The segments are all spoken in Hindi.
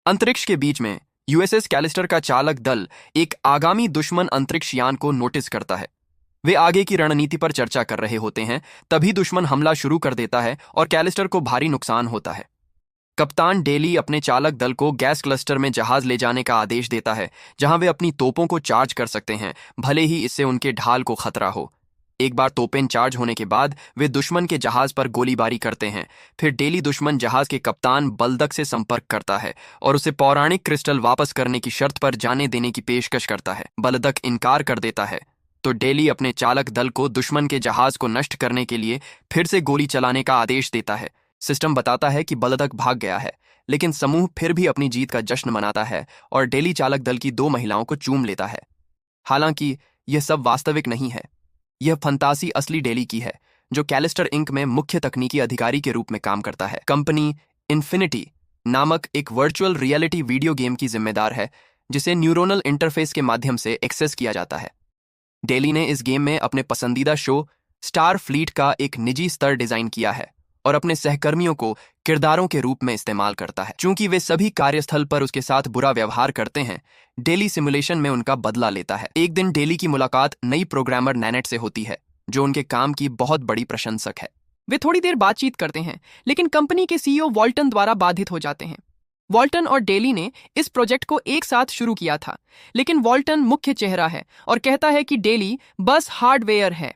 अंतरिक्ष के बीच में यूएसएस कैलिस्टर का चालक दल एक आगामी दुश्मन अंतरिक्ष यान को नोटिस करता है। वे आगे की रणनीति पर चर्चा कर रहे होते हैं, तभी दुश्मन हमला शुरू कर देता है और कैलिस्टर को भारी नुकसान होता है। कप्तान डेली अपने चालक दल को गैस क्लस्टर में जहाज ले जाने का आदेश देता है, जहां वे अपनी तोपों को चार्ज कर सकते हैं, भले ही इससे उनके ढाल को खतरा हो। एक बार तोपें चार्ज होने के बाद वे दुश्मन के जहाज पर गोलीबारी करते हैं। फिर डेली दुश्मन जहाज के कप्तान बलदक से संपर्क करता है और उसे पौराणिक क्रिस्टल वापस करने की शर्त पर जाने देने की पेशकश करता है। बलदक इनकार कर देता है तो डेली अपने चालक दल को दुश्मन के जहाज को नष्ट करने के लिए फिर से गोली चलाने का आदेश देता है। सिस्टम बताता है कि बलदक भाग गया है, लेकिन समूह फिर भी अपनी जीत का जश्न मनाता है और डेली चालक दल की 2 महिलाओं को चूम लेता है। हालांकि यह सब वास्तविक नहीं है। यह फंतासी असली डेली की है, जो कैलिस्टर इंक में मुख्य तकनीकी अधिकारी के रूप में काम करता है। कंपनी इन्फिनिटी नामक एक वर्चुअल रियलिटी वीडियो गेम की जिम्मेदार है, जिसे न्यूरोनल इंटरफेस के माध्यम से एक्सेस किया जाता है। डेली ने इस गेम में अपने पसंदीदा शो स्टार फ्लीट का एक निजी स्तर डिजाइन किया है और अपने सहकर्मियों को किरदारों के रूप में इस्तेमाल करता है। चूंकि वे सभी कार्यस्थल पर उसके साथ बुरा व्यवहार करते हैं, डेली सिमुलेशन में उनका बदला लेता है। एक दिन डेली की मुलाकात नई प्रोग्रामर नैनेट से होती है, जो उनके काम की बहुत बड़ी प्रशंसक है। वे थोड़ी देर बातचीत करते हैं, लेकिन कंपनी के सीईओ वॉल्टन द्वारा बाधित हो जाते हैं। वॉल्टन और डेली ने इस प्रोजेक्ट को एक साथ शुरू किया था, लेकिन वॉल्टन मुख्य चेहरा है और कहता है कि डेली बस हार्डवेयर है।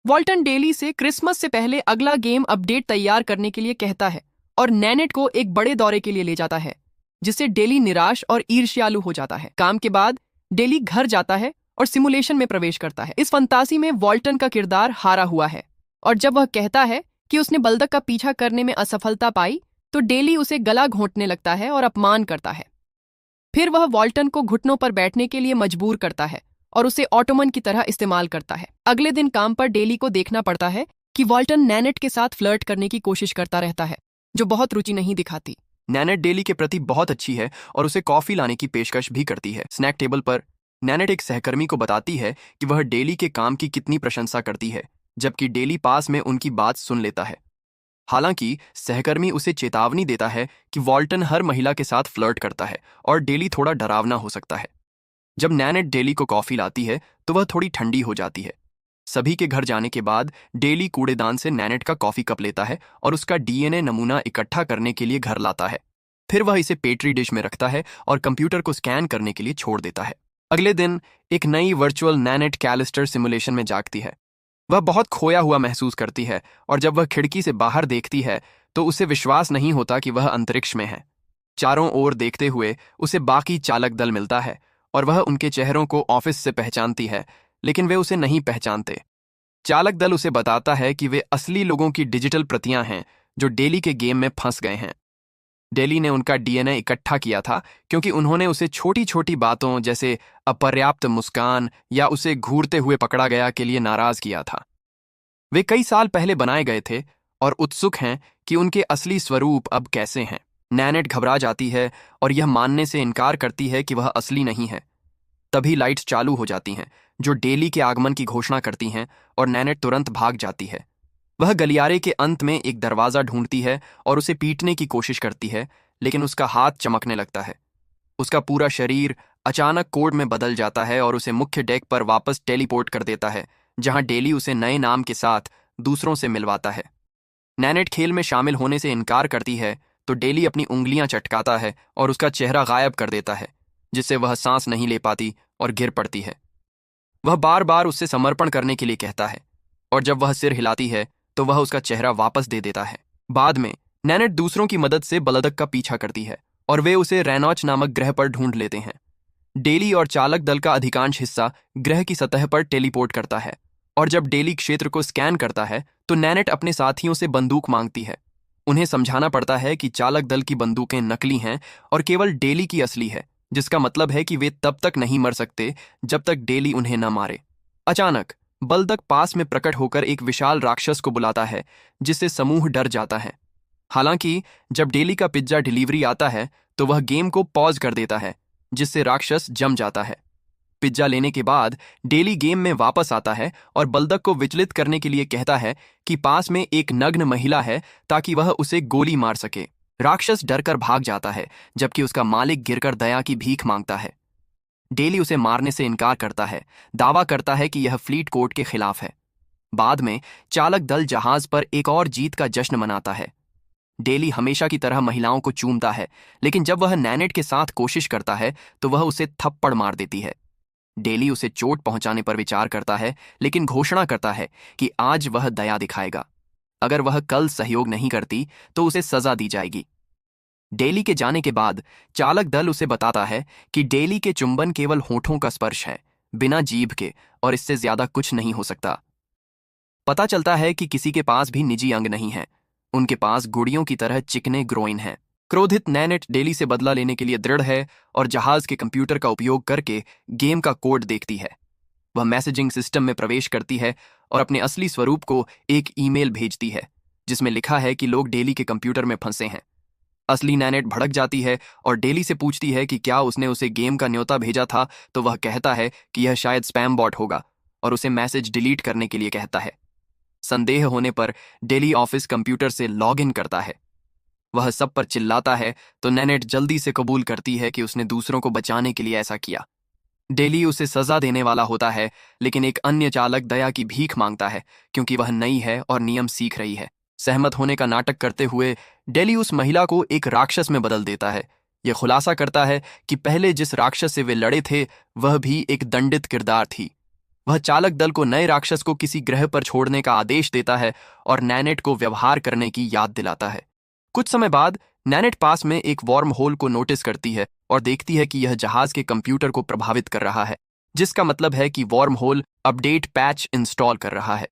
वॉल्टन डेली से क्रिसमस से पहले अगला गेम अपडेट तैयार करने के लिए कहता है और नैनेट को एक बड़े दौरे के लिए ले जाता है, जिससे डेली निराश और ईर्ष्यालु हो जाता है। काम के बाद डेली घर जाता है और सिमुलेशन में प्रवेश करता है। इस फंतासी में वॉल्टन का किरदार हारा हुआ है और जब वह कहता है कि उसने बलदक का पीछा करने में असफलता पाई, तो डेली उसे गला घोंटने लगता है और अपमान करता है। फिर वह वॉल्टन को घुटनों पर बैठने के लिए मजबूर करता है और उसे ऑटोमन की तरह इस्तेमाल करता है। अगले दिन काम पर डेली को देखना पड़ता है कि वॉल्टन नैनेट के साथ फ्लर्ट करने की कोशिश करता रहता है, जो बहुत रुचि नहीं दिखाती। नैनेट डेली के प्रति बहुत अच्छी है और उसे कॉफी लाने की पेशकश भी करती है। स्नैक टेबल पर नैनेट एक सहकर्मी को बताती है कि वह डेली के काम की कितनी प्रशंसा करती है, जबकि डेली पास में उनकी बात सुन लेता है। हालांकि सहकर्मी उसे चेतावनी देता है कि वॉल्टन हर महिला के साथ फ्लर्ट करता है और डेली थोड़ा डरावना हो सकता है। जब नैनेट डेली को कॉफी लाती है तो वह थोड़ी ठंडी हो जाती है। सभी के घर जाने के बाद डेली कूड़ेदान से नैनेट का कॉफी कप लेता है और उसका डीएनए नमूना इकट्ठा करने के लिए घर लाता है। फिर वह इसे पेट्री डिश में रखता है और कंप्यूटर को स्कैन करने के लिए छोड़ देता है। अगले दिन एक नई वर्चुअल नैनेट कैलिस्टर सिमुलेशन में जागती है। वह बहुत खोया हुआ महसूस करती है और जब वह खिड़की से बाहर देखती है तो उसे विश्वास नहीं होता कि वह अंतरिक्ष में है। चारों ओर देखते हुए उसे बाकी चालक दल मिलता है और वह उनके चेहरों को ऑफिस से पहचानती है, लेकिन वे उसे नहीं पहचानते। चालक दल उसे बताता है कि वे असली लोगों की डिजिटल प्रतियां हैं जो डेली के गेम में फंस गए हैं। डेली ने उनका डीएनए इकट्ठा किया था क्योंकि उन्होंने उसे छोटी छोटी बातों जैसे अपर्याप्त मुस्कान या उसे घूरते हुए पकड़ा गया के लिए नाराज किया था। वे कई साल पहले बनाए गए थे और उत्सुक हैं कि उनके असली स्वरूप अब कैसे हैं। नैनेट घबरा जाती है और यह मानने से इनकार करती है कि वह असली नहीं है। तभी लाइट्स चालू हो जाती हैं, जो डेली के आगमन की घोषणा करती हैं और नैनेट तुरंत भाग जाती है। वह गलियारे के अंत में एक दरवाज़ा ढूंढती है और उसे पीटने की कोशिश करती है, लेकिन उसका हाथ चमकने लगता है। उसका पूरा शरीर अचानक कोड में बदल जाता है और उसे मुख्य डेक पर वापस टेलीपोर्ट कर देता है, जहां डेली उसे नए नाम के साथ दूसरों से मिलवाता है। नैनेट खेल में शामिल होने से इनकार करती है तो डेली अपनी उंगलियां चटकाता है और उसका चेहरा गायब कर देता है, जिससे वह सांस नहीं ले पाती और गिर पड़ती है। वह बार बार उससे समर्पण करने के लिए कहता है और जब वह सिर हिलाती है तो वह उसका चेहरा वापस दे देता है। बाद में नैनेट दूसरों की मदद से बलदक का पीछा करती है और वे उसे रेनॉच नामक ग्रह पर ढूंढ लेते हैं। डेली और चालक दल का अधिकांश हिस्सा ग्रह की सतह पर टेलीपोर्ट करता है और जब डेली क्षेत्र को स्कैन करता है तो नैनेट अपने साथियों से बंदूक मांगती है। उन्हें समझाना पड़ता है कि चालक दल की बंदूकें नकली हैं और केवल डेली की असली है, जिसका मतलब है कि वे तब तक नहीं मर सकते जब तक डेली उन्हें न मारे। अचानक बलदक पास में प्रकट होकर एक विशाल राक्षस को बुलाता है, जिससे समूह डर जाता है। हालांकि जब डेली का पिज्जा डिलीवरी आता है तो वह गेम को पॉज कर देता है, जिससे राक्षस जम जाता है। पिज्जा लेने के बाद डेली गेम में वापस आता है और बलदक को विचलित करने के लिए कहता है कि पास में एक नग्न महिला है ताकि वह उसे गोली मार सके। राक्षस डरकर भाग जाता है, जबकि उसका मालिक गिरकर दया की भीख मांगता है। डेली उसे मारने से इनकार करता है, दावा करता है कि यह फ्लीट कोड के खिलाफ है। बाद में चालक दल जहाज पर एक और जीत का जश्न मनाता है। डेली हमेशा की तरह महिलाओं को चूमता है, लेकिन जब वह नैनेट के साथ कोशिश करता है तो वह उसे थप्पड़ मार देती है। डेली उसे चोट पहुंचाने पर विचार करता है, लेकिन घोषणा करता है कि आज वह दया दिखाएगा। अगर वह कल सहयोग नहीं करती तो उसे सजा दी जाएगी। डेली के जाने के बाद चालक दल उसे बताता है कि डेली के चुंबन केवल होठों का स्पर्श है, बिना जीभ के, और इससे ज्यादा कुछ नहीं हो सकता। पता चलता है कि किसी के पास भी निजी अंग नहीं है, उनके पास गुड़ियों की तरह चिकने ग्रोइन हैं। क्रोधित नैनेट डेली से बदला लेने के लिए दृढ़ है और जहाज के कंप्यूटर का उपयोग करके गेम का कोड देखती है। वह मैसेजिंग सिस्टम में प्रवेश करती है और अपने असली स्वरूप को एक ईमेल भेजती है, जिसमें लिखा है कि लोग डेली के कंप्यूटर में फंसे हैं। असली नैनेट भड़क जाती है और डेली से पूछती है कि क्या उसने उसे गेम का न्योता भेजा था, तो वह कहता है कि यह शायद स्पैम बॉट होगा और उसे मैसेज डिलीट करने के लिए कहता है। संदेह होने पर डेली ऑफिस कंप्यूटर से लॉग इन करता है। वह सब पर चिल्लाता है तो नैनेट जल्दी से कबूल करती है कि उसने दूसरों को बचाने के लिए ऐसा किया। डेली उसे सजा देने वाला होता है, लेकिन एक अन्य चालक दया की भीख मांगता है क्योंकि वह नई है और नियम सीख रही है। सहमत होने का नाटक करते हुए डेली उस महिला को एक राक्षस में बदल देता है। यह खुलासा करता है कि पहले जिस राक्षस से वे लड़े थे वह भी एक दंडित किरदार थी। वह चालक दल को नए राक्षस को किसी ग्रह पर छोड़ने का आदेश देता है और नैनेट को व्यवहार करने की याद दिलाता है। कुछ समय बाद नैनेट पास में एक वॉर्म होल को नोटिस करती है और देखती है कि यह जहाज के कंप्यूटर को प्रभावित कर रहा है, जिसका मतलब है कि wormhole update patch install कर रहा है।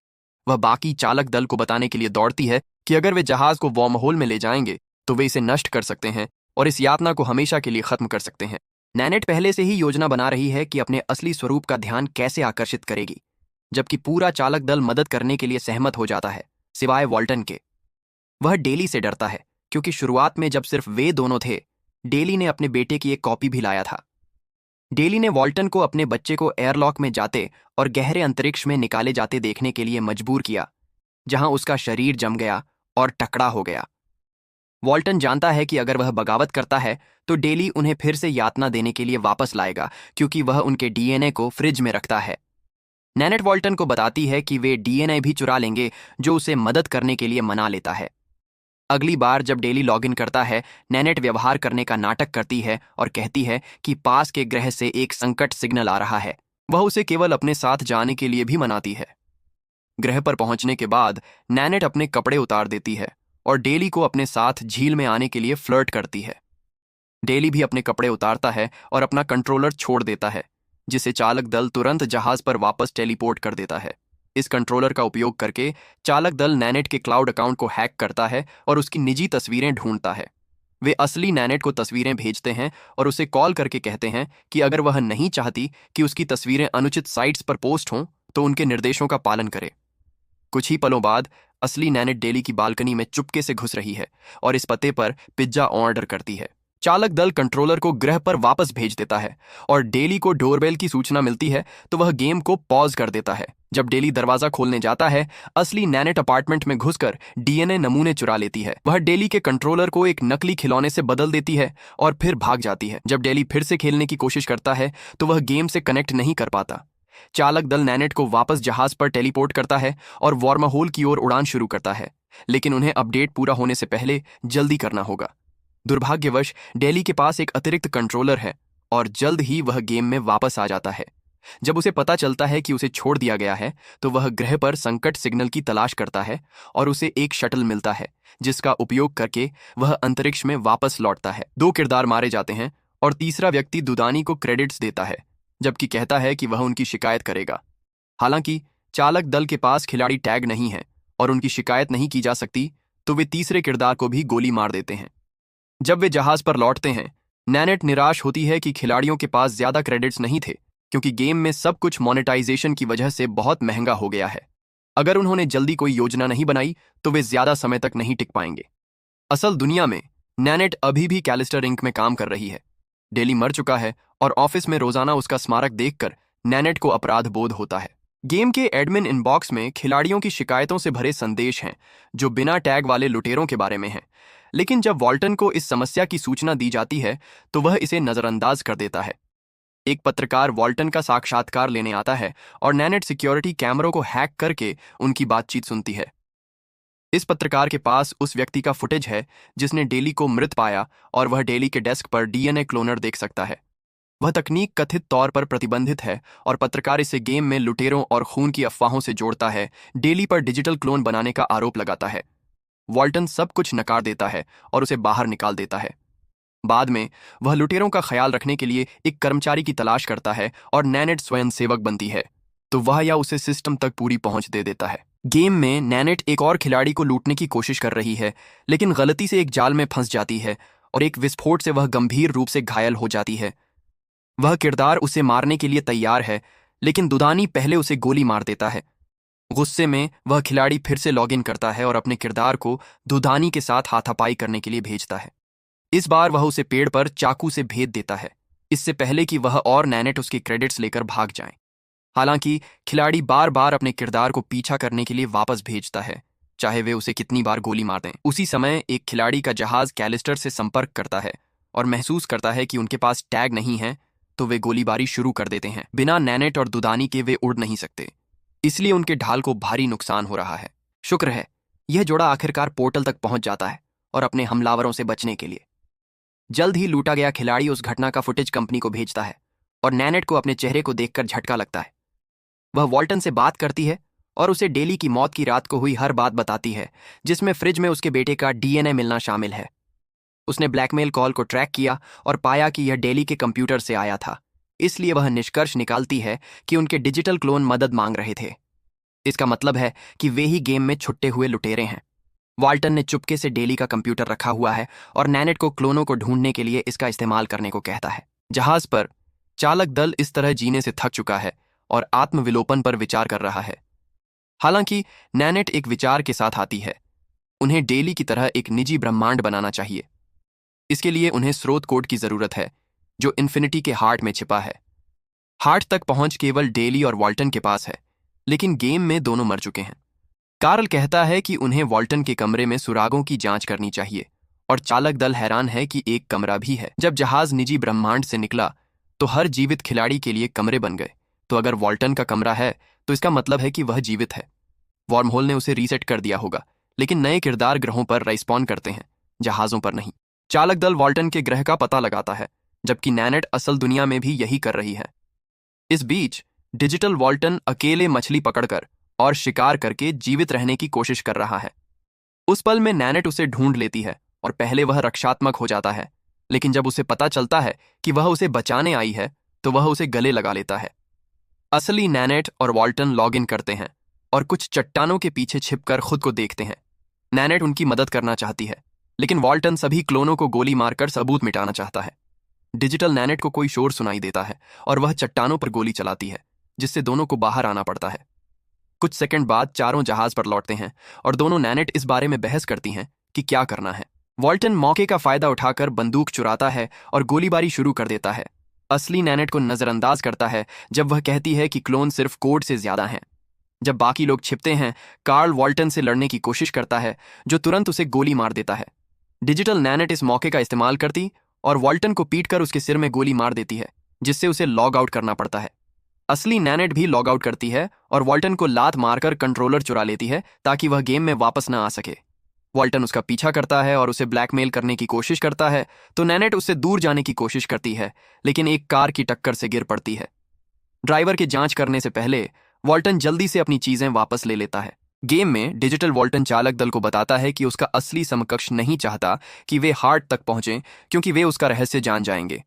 वह बाकी चालक दल को बताने के लिए दौड़ती है कि अगर वे जहाज को वॉर्म होल में ले जाएंगे तो वे इसे नष्ट कर सकते हैं और इस यातना को हमेशा के लिए खत्म कर सकते हैं। नैनेट पहले से ही योजना बना रही है कि अपने असली स्वरूप का ध्यान कैसे आकर्षित करेगी, जबकि पूरा चालक दल मदद करने के लिए सहमत हो जाता है, सिवाय वॉल्टन के। वह डेली से डरता है क्योंकि शुरुआत में जब सिर्फ वे दोनों थे, डेली ने अपने बेटे की एक कॉपी भी लाया था। डेली ने वॉल्टन को अपने बच्चे को एयरलॉक में जाते और गहरे अंतरिक्ष में निकाले जाते देखने के लिए मजबूर किया, जहां उसका शरीर जम गया और टकरा हो गया। वॉल्टन जानता है कि अगर वह बगावत करता है तो डेली उन्हें फिर से यातना देने के लिए वापस लाएगा, क्योंकि वह उनके डीएनए को फ्रिज में रखता है। नैनेट वॉल्टन को बताती है कि वे डीएनए भी चुरा लेंगे, जो उसे मदद करने के लिए मना लेता है। अगली बार जब डेली लॉगिन करता है, नैनेट व्यवहार करने का नाटक करती है और कहती है कि पास के ग्रह से एक संकट सिग्नल आ रहा है। वह उसे केवल अपने साथ जाने के लिए भी मनाती है। ग्रह पर पहुंचने के बाद नैनेट अपने कपड़े उतार देती है और डेली को अपने साथ झील में आने के लिए फ्लर्ट करती है। डेली भी अपने कपड़े उतारता है और अपना कंट्रोलर छोड़ देता है, जिसे चालक दल तुरंत जहाज पर वापस टेलीपोर्ट कर देता है। इस कंट्रोलर का उपयोग करके चालक दल नैनेट के क्लाउड अकाउंट को हैक करता है और उसकी निजी तस्वीरें ढूंढता है। वे असली नैनेट को तस्वीरें भेजते हैं और उसे कॉल करके कहते हैं कि अगर वह नहीं चाहती कि उसकी तस्वीरें अनुचित साइट्स पर पोस्ट हों तो उनके निर्देशों का पालन करे। कुछ ही पलों बाद असली नैनेट डेली की बालकनी में चुपके से घुस रही है और इस पते पर पिज्जा ऑर्डर करती है। चालक दल कंट्रोलर को ग्रह पर वापस भेज देता है और डेली को डोरबेल की सूचना मिलती है तो वह गेम को पॉज कर देता है। जब डेली दरवाजा खोलने जाता है, असली नैनेट अपार्टमेंट में घुसकर डीएनए नमूने चुरा लेती है। वह डेली के कंट्रोलर को एक नकली खिलौने से बदल देती है और फिर भाग जाती है। जब डेली फिर से खेलने की कोशिश करता है तो वह गेम से कनेक्ट नहीं कर पाता। चालक दल नैनेट को वापस जहाज पर टेलीपोर्ट करता है और वॉर्महोल की ओर उड़ान शुरू करता है, लेकिन उन्हें अपडेट पूरा होने से पहले जल्दी करना होगा। दुर्भाग्यवश डेली के पास एक अतिरिक्त कंट्रोलर है और जल्द ही वह गेम में वापस आ जाता है। जब उसे पता चलता है कि उसे छोड़ दिया गया है तो वह ग्रह पर संकट सिग्नल की तलाश करता है और उसे एक शटल मिलता है, जिसका उपयोग करके वह अंतरिक्ष में वापस लौटता है। 2 किरदार मारे जाते हैं और तीसरा व्यक्ति दुदानी को क्रेडिट्स देता है, जबकि कहता है कि वह उनकी शिकायत करेगा। हालांकि चालक दल के पास खिलाड़ी टैग नहीं है और उनकी शिकायत नहीं की जा सकती, तो वे तीसरे किरदार को भी गोली मार देते हैं। जब वे जहाज पर लौटते हैं, नैनेट निराश होती है कि खिलाड़ियों के पास ज्यादा क्रेडिट्स नहीं थे, क्योंकि गेम में सब कुछ मोनेटाइजेशन की वजह से बहुत महंगा हो गया है। अगर उन्होंने जल्दी कोई योजना नहीं बनाई तो वे ज्यादा समय तक नहीं टिक पाएंगे। असल दुनिया में नैनेट अभी भी कैलिस्टर इंक में काम कर रही है। डेली मर चुका है और ऑफिस में रोजाना उसका स्मारक देखकर नैनेट को अपराध बोध होता है। गेम के एडमिन इनबॉक्स में खिलाड़ियों की शिकायतों से भरे संदेश हैं, जो बिना टैग वाले लुटेरों के बारे में हैं। लेकिन जब वॉल्टन को इस समस्या की सूचना दी जाती है तो वह इसे नज़रअंदाज कर देता है। एक पत्रकार वॉल्टन का साक्षात्कार लेने आता है और नैनेट सिक्योरिटी कैमरों को हैक करके उनकी बातचीत सुनती है। इस पत्रकार के पास उस व्यक्ति का फुटेज है जिसने डेली को मृत पाया और वह डेली के डेस्क पर डीएनए क्लोनर देख सकता है। वह तकनीक कथित तौर पर प्रतिबंधित है और पत्रकार इसे गेम में लुटेरों और खून की अफवाहों से जोड़ता है, डेली पर डिजिटल क्लोन बनाने का आरोप लगाता है। वॉल्टन सब कुछ नकार देता है और उसे बाहर निकाल देता है। बाद में वह लुटेरों का ख्याल रखने के लिए एक कर्मचारी की तलाश करता है और नैनेट स्वयंसेवक बनती है, तो वह या उसे सिस्टम तक पूरी पहुंच दे देता है। गेम में नैनेट एक और खिलाड़ी को लूटने की कोशिश कर रही है, लेकिन गलती से एक जाल में फंस जाती है और एक विस्फोट से वह गंभीर रूप से घायल हो जाती है। वह किरदार उसे मारने के लिए तैयार है, लेकिन दुदानी पहले उसे गोली मार देता है। गुस्से में वह खिलाड़ी फिर से लॉगिन करता है और अपने किरदार को दुदानी के साथ हाथापाई करने के लिए भेजता है। इस बार वह उसे पेड़ पर चाकू से भेद देता है, इससे पहले कि वह और नैनेट उसके क्रेडिट्स लेकर भाग जाएं। हालांकि खिलाड़ी बार बार अपने किरदार को पीछा करने के लिए वापस भेजता है, चाहे वे उसे कितनी बार गोली मार दें। उसी समय एक खिलाड़ी का जहाज कैलिस्टर से संपर्क करता है और महसूस करता है कि उनके पास टैग नहीं है, तो वे गोलीबारी शुरू कर देते हैं। बिना नैनेट और दुदानी के वे उड़ नहीं सकते, इसलिए उनके ढाल को भारी नुकसान हो रहा है। शुक्र है यह जोड़ा आखिरकार पोर्टल तक पहुंच जाता है और अपने हमलावरों से बचने के लिए जल्द ही लूटा गया खिलाड़ी उस घटना का फुटेज कंपनी को भेजता है और नैनेट को अपने चेहरे को देखकर झटका लगता है। वह वॉल्टन से बात करती है और उसे डेली की मौत की रात को हुई हर बात बताती है, जिसमें फ्रिज में उसके बेटे का डीएनए मिलना शामिल है। उसने ब्लैकमेल कॉल को ट्रैक किया और पाया कि यह डेली के कंप्यूटर से आया था, इसलिए वह निष्कर्ष निकालती है कि उनके डिजिटल क्लोन मदद मांग रहे थे। इसका मतलब है कि वे ही गेम में छुट्टे हुए लुटेरे हैं। वॉल्टन ने चुपके से डेली का कंप्यूटर रखा हुआ है और नैनेट को क्लोनों को ढूंढने के लिए इसका इस्तेमाल करने को कहता है। जहाज पर चालक दल इस तरह जीने से थक चुका है और आत्मविलोपन पर विचार कर रहा है। हालांकि नैनेट एक विचार के साथ आती है, उन्हें डेली की तरह एक निजी ब्रह्मांड बनाना चाहिए। इसके लिए उन्हें स्रोत कोड की जरूरत है जो इन्फिनिटी के हार्ट में छिपा है। हार्ट तक पहुंच केवल डेली और वॉल्टन के पास है, लेकिन गेम में दोनों मर चुके हैं। कार्ल कहता है कि उन्हें वॉल्टन के कमरे में सुरागों की जांच करनी चाहिए और चालक दल हैरान है कि एक कमरा भी है। जब जहाज निजी ब्रह्मांड से निकला तो हर जीवित खिलाड़ी के लिए कमरे बन गए, तो अगर वॉल्टन का कमरा है तो इसका मतलब है कि वह जीवित है। वॉर्महोल ने उसे रीसेट कर दिया होगा, लेकिन नए किरदार ग्रहों पर रिस्पॉन करते हैं, जहाजों पर नहीं। चालक दल वॉल्टन के ग्रह का पता लगाता है, जबकि नैनेट असल दुनिया में भी यही कर रही है। इस बीच डिजिटल वॉल्टन अकेले मछली पकड़कर और शिकार करके जीवित रहने की कोशिश कर रहा है। उस पल में नैनेट उसे ढूंढ लेती है और पहले वह रक्षात्मक हो जाता है, लेकिन जब उसे पता चलता है कि वह उसे बचाने आई है तो वह उसे गले लगा लेता है। असली नैनेट और वॉल्टन लॉग इन करते हैं और कुछ चट्टानों के पीछे छिपकर खुद को देखते हैं। नैनेट उनकी मदद करना चाहती है, लेकिन वॉल्टन सभी क्लोनों को गोली मारकर सबूत मिटाना चाहता है। डिजिटल नैनेट को कोई शोर सुनाई देता है और वह चट्टानों पर गोली चलाती है, जिससे दोनों को बाहर आना पड़ता है। कुछ सेकंड बाद चारों जहाज पर लौटते हैं और दोनों नैनेट इस बारे में बहस करती हैं कि क्या करना है। वॉल्टन मौके का फायदा उठाकर बंदूक चुराता है और गोलीबारी शुरू कर देता है। असली नैनेट को नजरअंदाज करता है जब वह कहती है कि क्लोन सिर्फ कोड से ज्यादा हैं। जब बाकी लोग छिपते हैं, कार्ल वॉल्टन से लड़ने की कोशिश करता है, जो तुरंत उसे गोली मार देता है। डिजिटल नैनेट इस मौके का इस्तेमाल करती और वॉल्टन को पीटकर उसके सिर में गोली मार देती है, जिससे उसे लॉग आउट करना पड़ता है। असली नैनेट भी लॉग आउट करती है और वॉल्टन को लात मारकर कंट्रोलर चुरा लेती है ताकि वह गेम में वापस न आ सके। वॉल्टन उसका पीछा करता है और उसे ब्लैकमेल करने की कोशिश करता है, तो नैनेट उससे दूर जाने की कोशिश करती है, लेकिन एक कार की टक्कर से गिर पड़ती है। ड्राइवर की जांच करने से पहले वॉल्टन जल्दी से अपनी चीजें वापस ले लेता है। गेम में डिजिटल वॉल्टन चालक दल को बताता है कि उसका असली समकक्ष नहीं चाहता कि वे हार्ट तक पहुंचें, क्योंकि वे उसका रहस्य जान जाएंगे।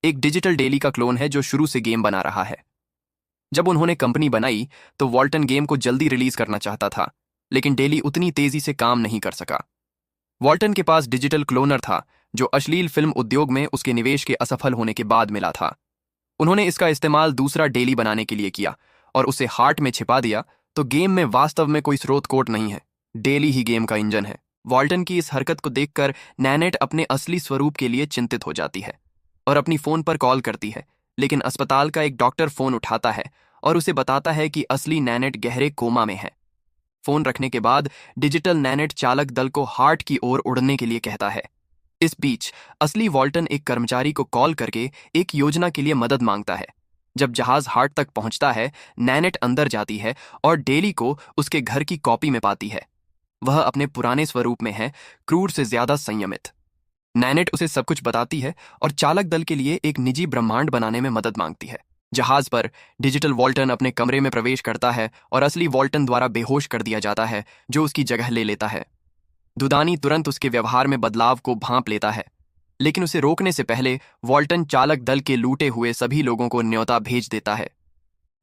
एक डिजिटल डेली का क्लोन है जो शुरू से गेम बना रहा है। जब उन्होंने कंपनी बनाई तो वॉल्टन गेम को जल्दी रिलीज करना चाहता था, लेकिन डेली उतनी तेजी से काम नहीं कर सका। वॉल्टन के पास डिजिटल क्लोनर था जो अश्लील फिल्म उद्योग में उसके निवेश के असफल होने के बाद मिला था। उन्होंने इसका इस्तेमाल दूसरा डेली बनाने के लिए किया और उसे हार्ट में छिपा दिया, तो गेम में वास्तव में कोई स्रोत कोड नहीं है, डेली ही गेम का इंजन है। वॉल्टन की इस हरकत को देखकर नैनेट अपने असली स्वरूप के लिए चिंतित हो जाती है और अपनी फोन पर कॉल करती है, लेकिन अस्पताल का एक डॉक्टर फोन उठाता है और उसे बताता है कि असली नैनेट गहरे कोमा में है। फोन रखने के बाद डिजिटल नैनेट चालक दल को हार्ट की ओर उड़ने के लिए कहता है। इस बीच असली वॉल्टन एक कर्मचारी को कॉल करके एक योजना के लिए मदद मांगता है। जब जहाज हार्ट तक पहुंचता है, नैनेट अंदर जाती है और डेली को उसके घर की कॉपी में पाती है। वह अपने पुराने स्वरूप में है, क्रूर से ज्यादा संयमित। नैनेट उसे सब कुछ बताती है और चालक दल के लिए एक निजी ब्रह्मांड बनाने में मदद मांगती है। जहाज पर डिजिटल वॉल्टन अपने कमरे में प्रवेश करता है और असली वॉल्टन द्वारा बेहोश कर दिया जाता है, जो उसकी जगह ले लेता है। दुदानी तुरंत उसके व्यवहार में बदलाव को भांप लेता है, लेकिन उसे रोकने से पहले वॉल्टन चालक दल के लूटे हुए सभी लोगों को न्योता भेज देता है।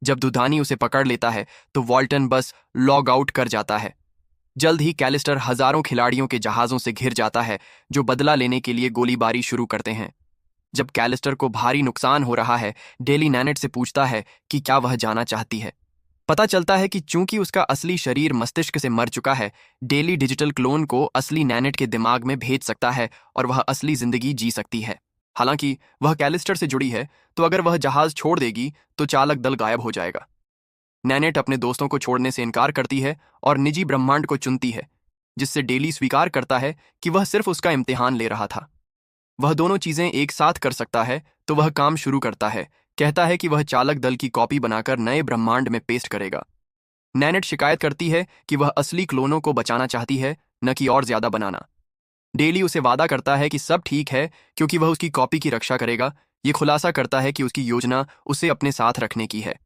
जब दुदानी उसे पकड़ लेता है तो वॉल्टन बस लॉग आउट कर जाता है। जल्द ही कैलिस्टर हजारों खिलाड़ियों के जहाजों से घिर जाता है, जो बदला लेने के लिए गोलीबारी शुरू करते हैं। जब कैलिस्टर को भारी नुकसान हो रहा है, डेली नैनेट से पूछता है कि क्या वह जाना चाहती है। पता चलता है कि चूंकि उसका असली शरीर मस्तिष्क से मर चुका है, डेली डिजिटल क्लोन को असली नैनेट के दिमाग में भेज सकता है और वह असली जिंदगी जी सकती है। हालांकि वह कैलिस्टर से जुड़ी है, तो अगर वह जहाज छोड़ देगी तो चालक दल गायब हो जाएगा। नैनेट अपने दोस्तों को छोड़ने से इनकार करती है और निजी ब्रह्मांड को चुनती है, जिससे डेली स्वीकार करता है कि वह सिर्फ उसका इम्तिहान ले रहा था। वह दोनों चीजें एक साथ कर सकता है, तो वह काम शुरू करता है। कहता है कि वह चालक दल की कॉपी बनाकर नए ब्रह्मांड में पेस्ट करेगा। नैनेट शिकायत करती है कि वह असली क्लोनों को बचाना चाहती है, न कि और ज्यादा बनाना। डेली उसे वादा करता है कि सब ठीक है क्योंकि वह उसकी कॉपी की रक्षा करेगा। ये खुलासा करता है कि उसकी योजना उसे अपने साथ रखने की है।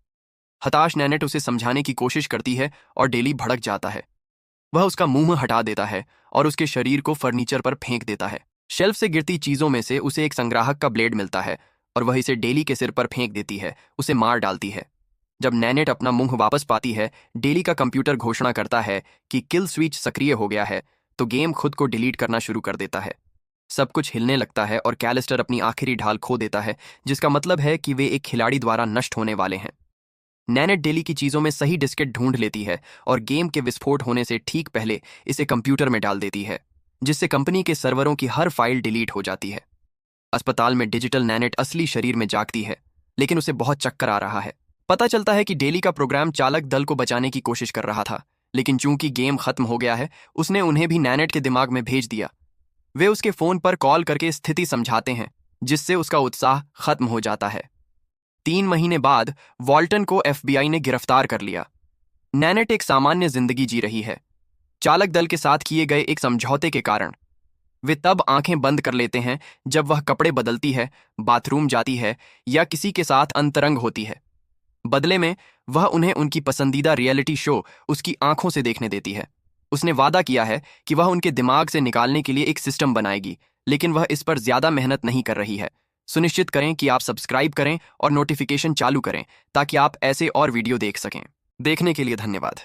हताश नैनेट उसे समझाने की कोशिश करती है और डेली भड़क जाता है। वह उसका मुंह हटा देता है और उसके शरीर को फर्नीचर पर फेंक देता है। शेल्फ से गिरती चीजों में से उसे एक संग्राहक का ब्लेड मिलता है और वह इसे डेली के सिर पर फेंक देती है, उसे मार डालती है। जब नैनेट अपना मुंह वापस पाती है, डेली का कंप्यूटर घोषणा करता है कि किल स्विच सक्रिय हो गया है, तो गेम खुद को डिलीट करना शुरू कर देता है। सब कुछ हिलने लगता है और कैलिस्टर अपनी आखिरी ढाल खो देता है, जिसका मतलब है कि वे एक खिलाड़ी द्वारा नष्ट होने वाले हैं। नैनेट डेली की चीजों में सही डिस्केट ढूंढ लेती है और गेम के विस्फोट होने से ठीक पहले इसे कंप्यूटर में डाल देती है, जिससे कंपनी के सर्वरों की हर फाइल डिलीट हो जाती है। अस्पताल में डिजिटल नैनेट असली शरीर में जागती है, लेकिन उसे बहुत चक्कर आ रहा है। पता चलता है कि डेली का प्रोग्राम चालक दल को बचाने की कोशिश कर रहा था, लेकिन चूंकि गेम खत्म हो गया है, उसने उन्हें भी नैनेट के दिमाग में भेज दिया। वे उसके फोन पर कॉल करके स्थिति समझाते हैं, जिससे उसका उत्साह खत्म हो जाता है। 3 महीने बाद वॉल्टन को FBI ने गिरफ्तार कर लिया। नैनेट एक सामान्य जिंदगी जी रही है। चालक दल के साथ किए गए एक समझौते के कारण वे तब आंखें बंद कर लेते हैं जब वह कपड़े बदलती है, बाथरूम जाती है या किसी के साथ अंतरंग होती है। बदले में वह उन्हें उनकी पसंदीदा रियलिटी शो उसकी आंखों से देखने देती है। उसने वादा किया है कि वह उनके दिमाग से निकालने के लिए एक सिस्टम बनाएगी, लेकिन वह इस पर ज्यादा मेहनत नहीं कर रही है। सुनिश्चित करें कि आप सब्सक्राइब करें और नोटिफिकेशन चालू करें ताकि आप ऐसे और वीडियो देख सकें। देखने के लिए धन्यवाद।